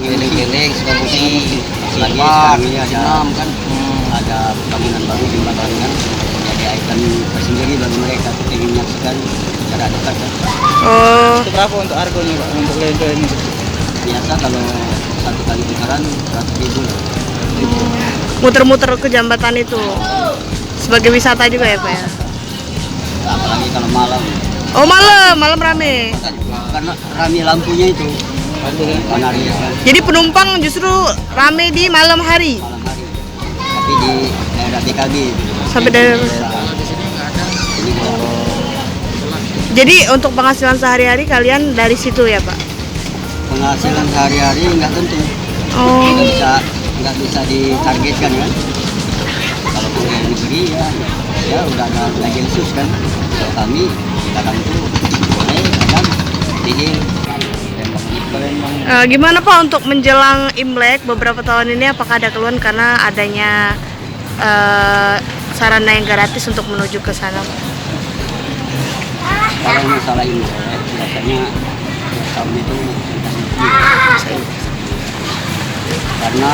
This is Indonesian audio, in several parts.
keliling-keliling Sukabumi. Lagi Pak, sekarang ini ada bangunan baru jembatan kan. Jadi ikon tersendiri bagi mereka ingin menyaksikan secara dekat kan. Oh, Itu berapa untuk argonya Pak untuk keliling-keliling itu? Biasa kalau satu kali putaran 100.000 lah. muter-muter ke jembatan itu sebagai wisata juga ya Pak ya? Apalagi kalau malam. Oh malam rame. Karena rame lampunya itu. Panarnya kan Jadi penumpang justru rame di malam hari malam hari. Tapi di daerah BKB sampai daerah. ini kalau Jadi untuk penghasilan sehari-hari kalian dari situ ya Pak? penghasilan sehari-hari nggak tentu. Oh, Nggak bisa ditargetkan kan. Kalau yang diberi ya udah ada lagi khusus kan. Kalau kami kadang tuh boleh kadang dihil. Gimana Pak untuk menjelang Imlek beberapa tahun ini apakah ada keluhan karena adanya sarana yang gratis untuk menuju ke sana? Kalau masalah ini biasanya tahun itu karena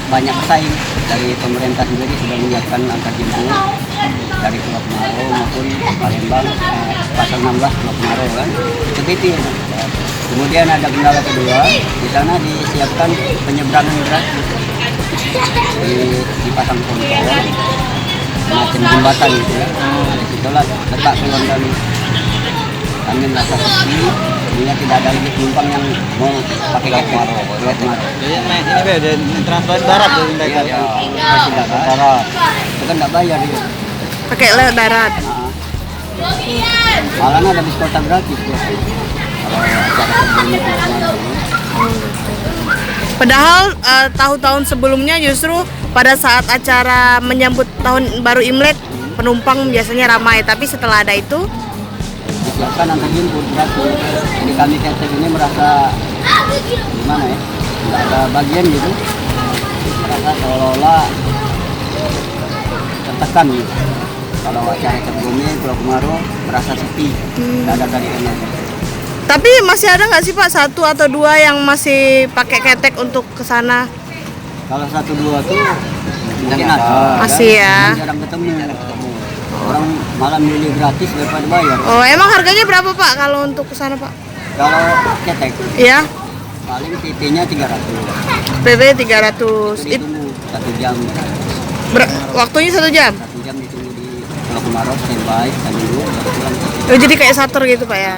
banyak pesaing dari pemerintah sendiri sudah menyiapkan angkat jemput dari Pulau Maro maupun Palembang pasal 16 Pulau Maro kan itu. Kemudian ada kendala kedua, di sana disiapkan penyeberangan gratis, dipasang kontrol macam jembatan gitu ya. Dari situlah letak keluar kami merasa sepi, sehingga tidak ada lagi penumpang yang mau pakai ketek Pulau Maro. Jadi naik ini beda, transport darat tuh mereka. Iya, tidak darat. Itu kan nggak bayar dia. Pakai lewat darat. Malah ada bis kota gratis tuh. Kalau acara sebelumnya Pulau Maro. Padahal tahun-tahun sebelumnya justru pada saat acara menyambut tahun baru Imlek penumpang biasanya ramai, tapi setelah ada itu Disiapkan antar jemput gratis. Jadi kami ketek ini merasa gimana ya? Nggak ada bagian gitu. Merasa seolah-olah tertekan gitu. Kalau acara sebelumnya Pulau Maro merasa sepi, nggak ada tarikannya. tapi masih ada nggak sih Pak satu atau dua yang masih pakai ketek untuk ke sana? Kalau 1-2 tuh mungkin ada. Masih ya. Jarang ketemu. Orang malah milih gratis daripada bayar. Oh, emang harganya berapa Pak kalau untuk ke sana Pak? Kalau ketek Iya, paling PT-nya 300. PP 300. Itu ditunggu 1 jam. Waktunya 1 jam. 1 jam ditunggu di Pulau Maro standby dan dulu baru pulang. Oh, jadi kayak charter gitu Pak ya?